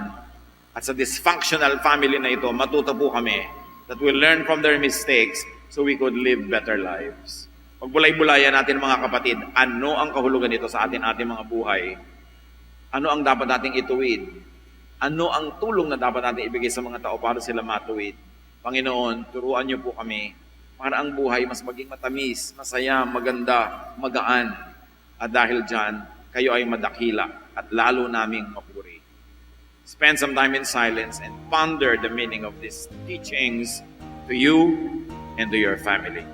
at sa dysfunctional family na ito, matuto po kami that we'll learn from their mistakes so we could live better lives. Pagbulay-bulayan natin mga kapatid, ano ang kahulugan nito sa ating mga buhay? Ano ang dapat nating ituwid? Ano ang tulong na dapat natin ibigay sa mga tao para sila matuwid? Panginoon, turuan niyo po kami para ang buhay mas maging matamis, masaya, maganda, magaan. At dahil dyan, kayo ay madakila at lalo naming mapuri. Spend some time in silence and ponder the meaning of these teachings to you and to your family.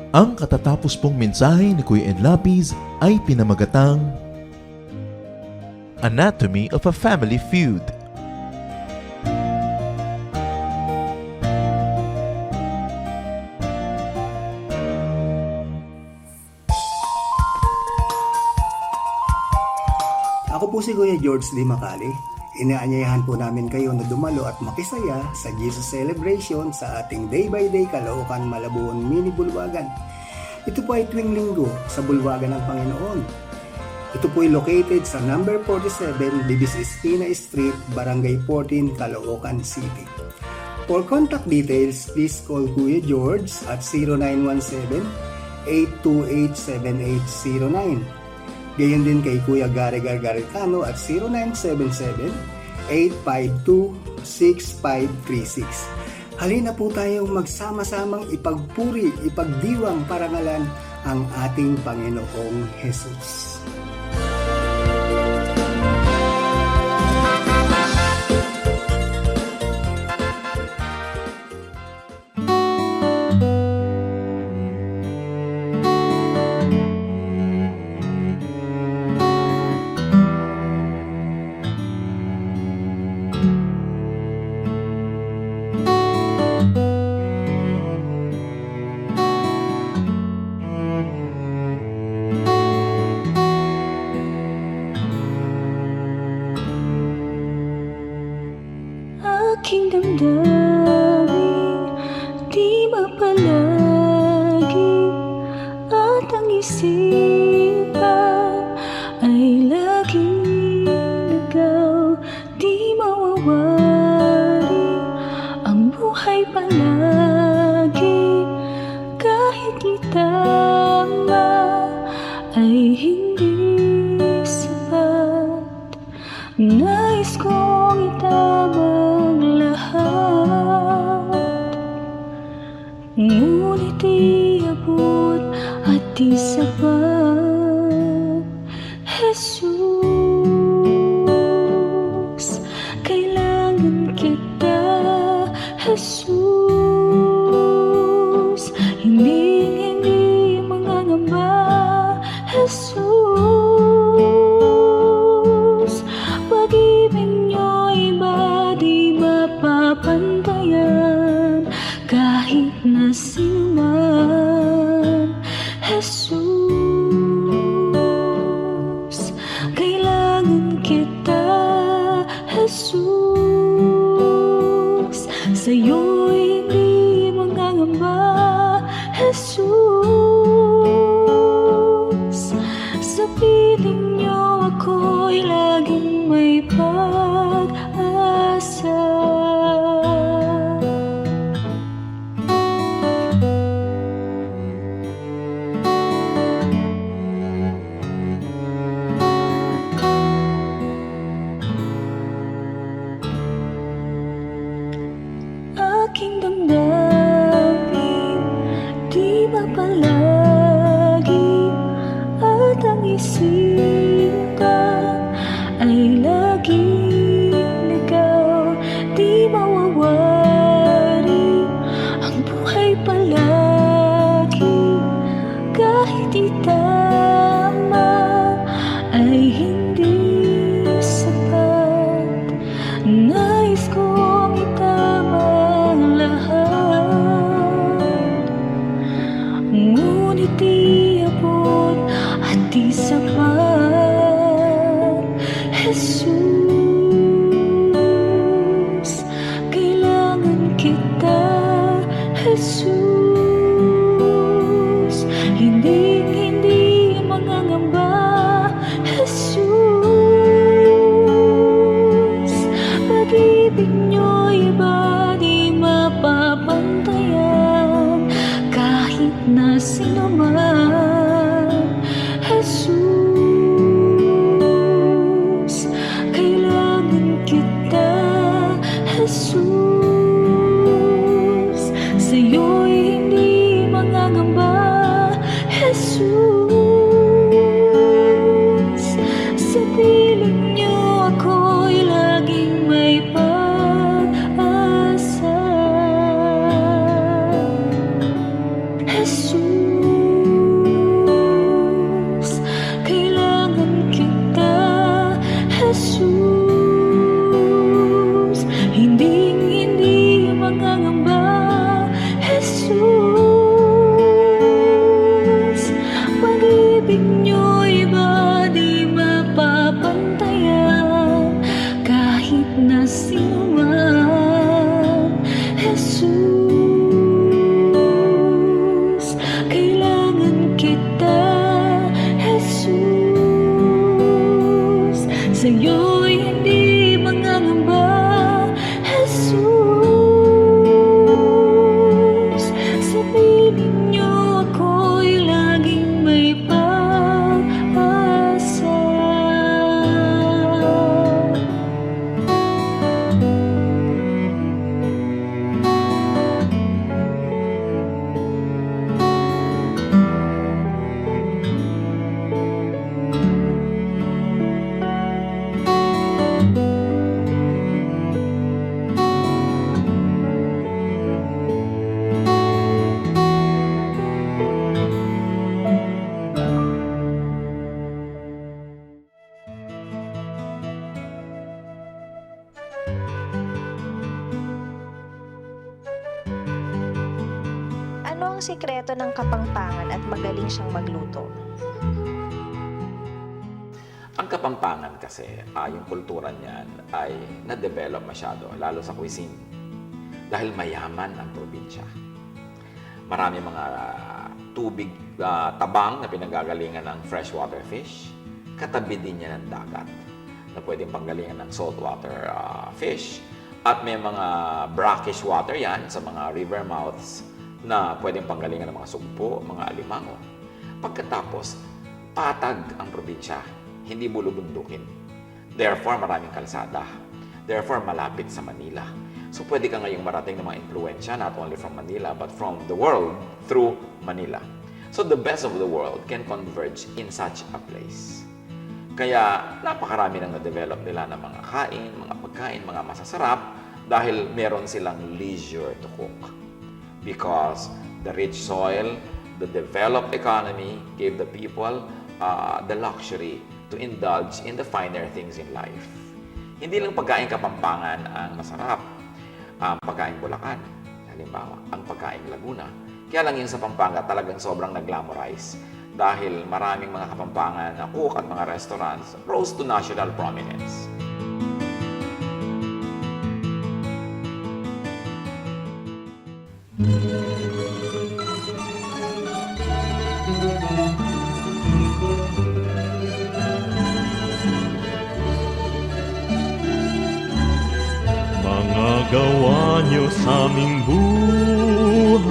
Ang katatapos pong mensahe ni Kuya Ed Lapiz ay pinamagatang Anatomy of a Family Feud. Ako po si Kuya George D. Macali. Inaanyayahan po namin kayo na dumalo at makisaya sa Jesus Celebration sa ating Day by Day Caloocan Malabon Mini Bulwagan. Ito po ay tuwing linggo sa Bulwagan ng Panginoon. Ito po ay located sa number 47 Libis Espina Street, Barangay 14, Caloocan City. For contact details, please call Kuya George at 0917-828-7809. Gayon din kay Kuya Gary Gargaricano at 0977-852-6536. Halina po tayong magsama-samang ipagpuri, ipagdiwang parangalan ang ating Panginoong Jesus. Aking damdamin, di mapalagi at ang isipan ay laging ligaw, di mawawari ang buhay palagi kahit itama ay hindi sapat. Nais kong itama ngunit iabot at di sapat. Jesus, kailangan kita. Jesus, hindi mangangamba. Jesus, pag-ibig niyo'y ba di mapapantayan kahit na sino man. Jesus, kailangan kita. Jesus, sa'yo'y hindi mangangamba. Jesus, sa piling niyo ako'y laging may pag-asa. Aking damdamin, di mapalagi at ang isipan ay laging ligaw, di mawawari ang buhay palagi kahit itama ay hindi sapat. Nais kong itama ngunit iabot at di sapat. Jesus, kailangan kita. Jesus, hindi mangangamba. Jesus, pag-ibig niyo'y ba di mapapantayan kahit na sino man. Jesus, kailangan kita. Jesus, sa'yo'y hindi mangangamba. Jesus, sa piling niyo ako'y laging may pag-asa. Jesus, ng kapangpangan at magaling siyang magluto. Ang Kapampangan kasi, yung kultura niyan ay na-develop masyado, lalo sa cuisine. Dahil mayaman ang probinsya. Marami mga tubig, tabang na pinanggagalingan ng freshwater fish. Katabi din niya ng dagat na pwedeng panggalingan ng saltwater fish. At may mga brackish water yan sa mga river mouths na pwedeng panggalingan ng mga sugpo, mga alimango. Pagkatapos, patag ang probinsya, hindi bulubundukin. Therefore, maraming kalsada. Therefore, malapit sa Manila. So, pwede ka ngayong marating ng mga impluensya, not only from Manila, but from the world through Manila. So, the best of the world can converge in such a place. Kaya, napakarami nang na-develop nila ng mga kain, mga pagkain, mga masasarap, dahil meron silang leisure to cook. Because the rich soil, the developed economy gave the people the luxury to indulge in the finer things in life. Hindi lang pagkain Kapampangan ang masarap. Ang pagkain Bulacan, halimbawa, ang pagkain Laguna. Kaya lang yung sa Pampanga talagang sobrang nag-glamorize dahil maraming mga Kapampangan na cook at mga restaurants rose to national prominence. Mga gawa niyo sa aming buhay,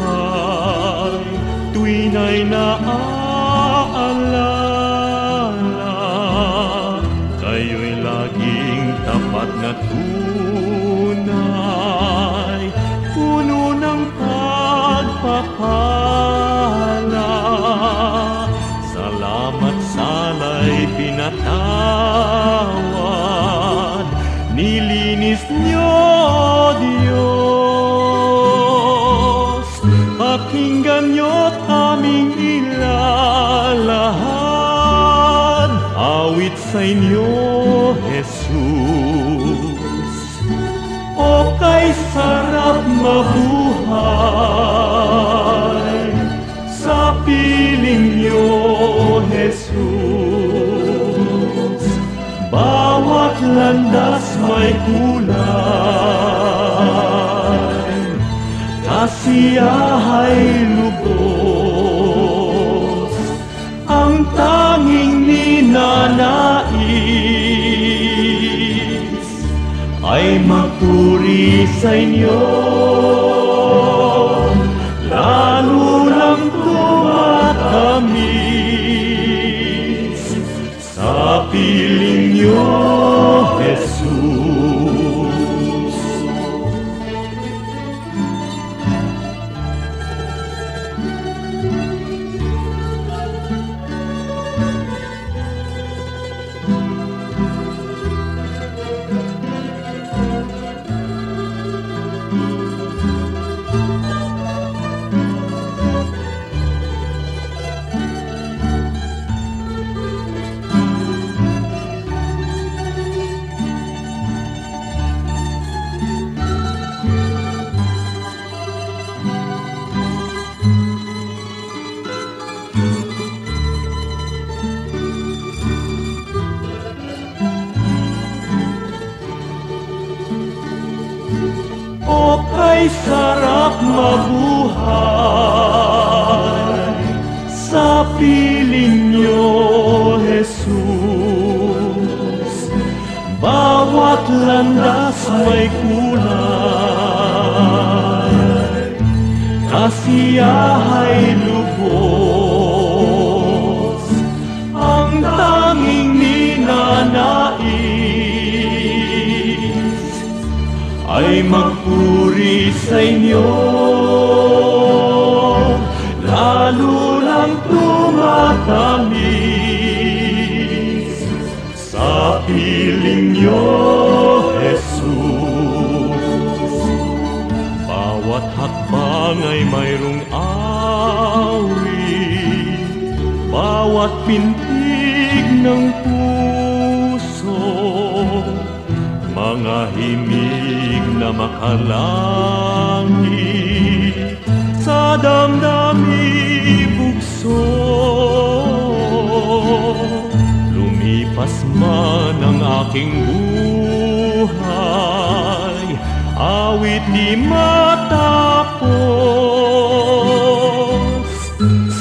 tuwin ay naaalala. Kayo'y laging tapat na tunay, puno ng pagpapala. Salamat sala'y pinatawad, nilinis niyo, Diyos. Pakinggan niyo't aming ilalahad, awit sa inyo, Jesus. O kay sarap mabuhay, sa piling niyo, Jesus. Bawat landas may kulay, kasiyahay lubos, ang tanging ninanais ay magpuri sa inyo, lalo lang tumatamis sa piling niyo, Jesus. O kay sarap mabuhay, sa piling niyo, Jesus. Bawat landas may kulay, kasiyahay lubos, ang tanging ninanais ay magpuri sa inyo, lalo lang tumatamis sa piling niyo, Jesus. Bawat hakbang ay mayroong awit, bawat pintig ng puso, mga himig na makalangit sa damdami bugso. Lumipas man ang aking buhay, awit di matapos.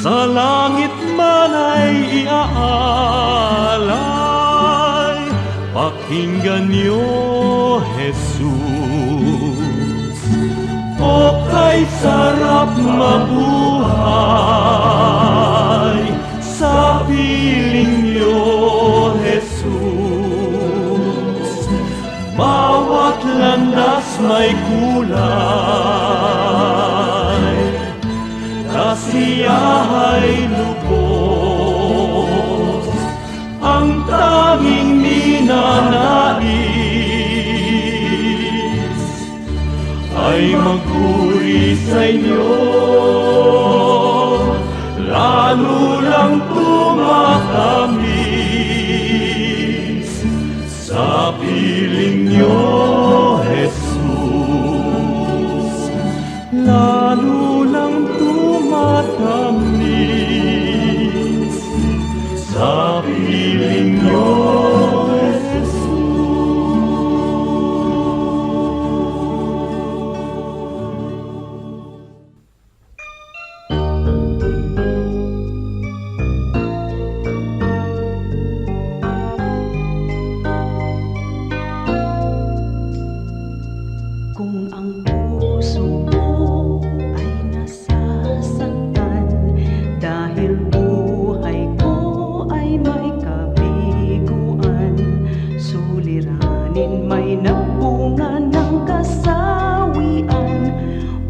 Sa langit man ay iaalay, pakinggan niyo, Jesus. O kay sarap mabuhay sa piling niyo, Jesus. Bawat landas may kulay, kasiyahay lubos, ang tanging ninanais ay magpuri sa inyo. Lalo lang tumatamis sa piling niyo, Jesus. Lalo lang tumatamis sa piling niyo, Jesus. Kung ang puso mo ay nasasaktan dahil buhay ko ay may kabiguan, suliranin may nagbunga ng kasawian.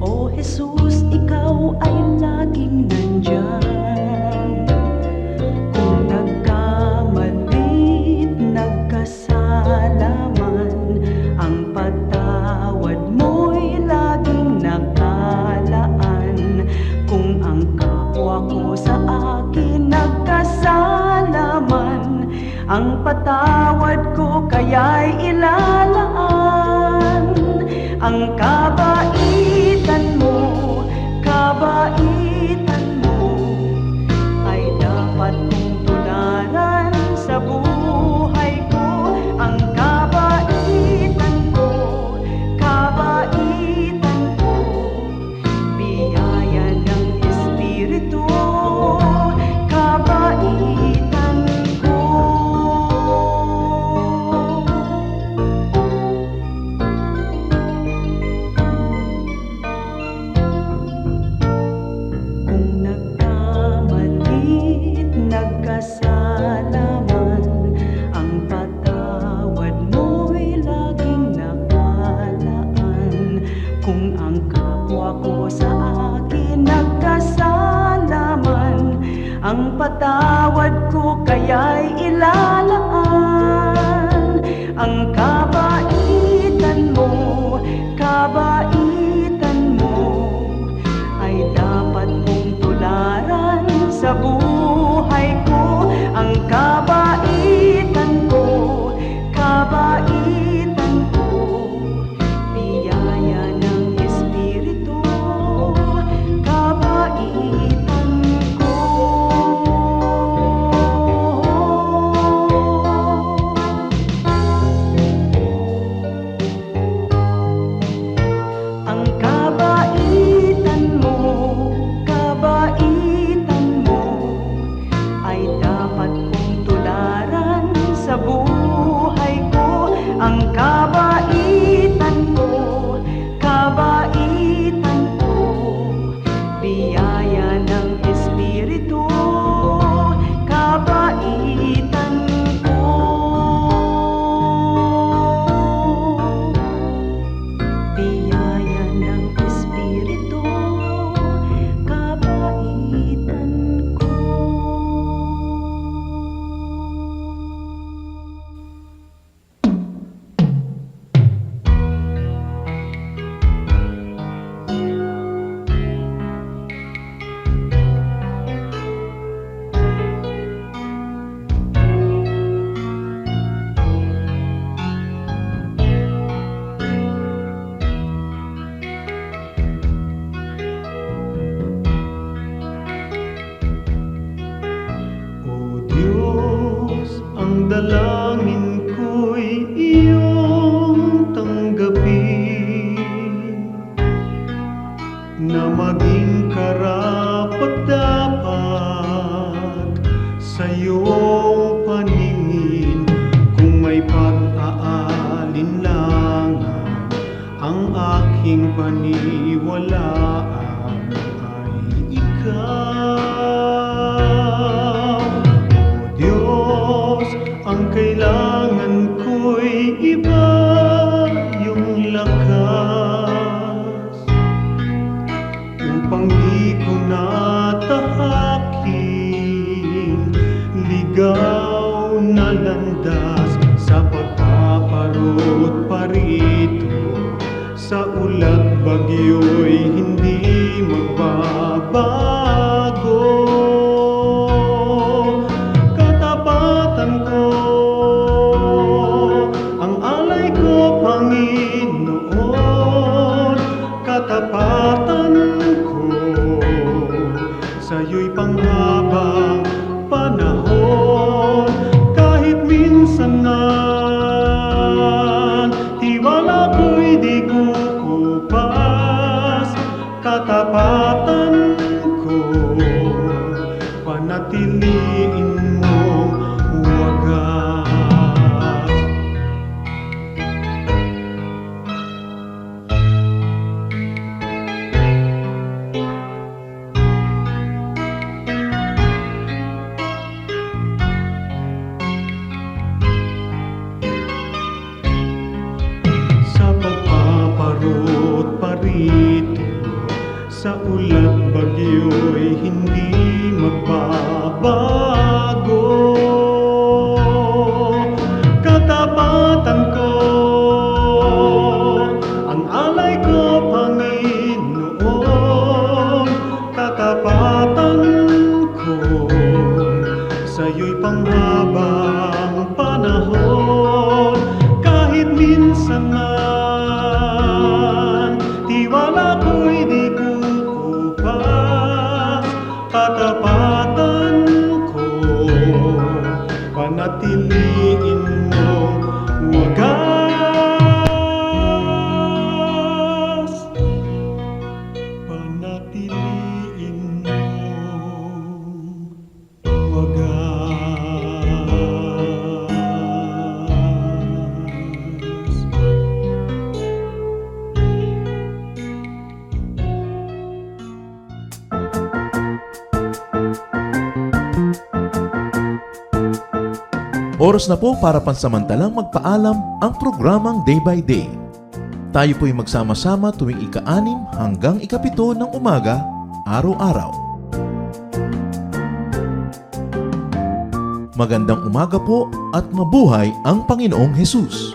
O Jesus, ikaw ay laging nandyan. Kung nagkamali't nagkasala man, ang patawad mo'y laging nakalaan. Kung ang kapwa ko sa akin nagkasala man, ang patawad ko kaya'y ilalaan. Ang kabaitan mo ay dapat kong tularan sa buhay ko. Ang kabaitan ko, biyaya ng Espiritu, kabaitan ko. Kung nagkamali't nagkasala man, ang patawad mo'y laging nakalaan. Kung ang kapwa ko sa akin nagkasala man, ang patawad ko kaya'y ilalaan. Ang kabaitan mo ay dapat kong tularan sa buhay ko. Ang kabaitan ko, biyaya ng Espiritu, kabaitan ko. sa iyong paningin. Kung may pag-aalinlangan ang aking paniwalaan ay ikaw. O Diyos, ang kailangan ko'y iba yung lakas upang di ko natahakin ligaw na landas sa pagpaparot parito. Sa ulat bagyo'y hindi magbabago. Katapatan ko, ang alay ko, Panginoon. Katapatan ko, sa'yo'y panghabang panahon. Kahit minsan na tiwala ko'y di kukupas, katapatan ko, panatiliin mong wagas. Sa pagpaparot parito, sa ulat bagyo'y hindi magbabago. Katapatan ko, ang alay ko, Panginoon. Katapatan ko, sa'yo'y panghabang panahon. Kahit minsan man tiwala ko'y di kukupas, katapatan ko, panatiliin mong wagas. Panatiliin mong wagas. Oras na po para pansamantalang magpaalam ang programang Day by Day. Tayo po'y magsama-sama tuwing ika-6 hanggang ika-7 ng umaga, araw-araw. Magandang umaga po at mabuhay ang Panginoong Hesus!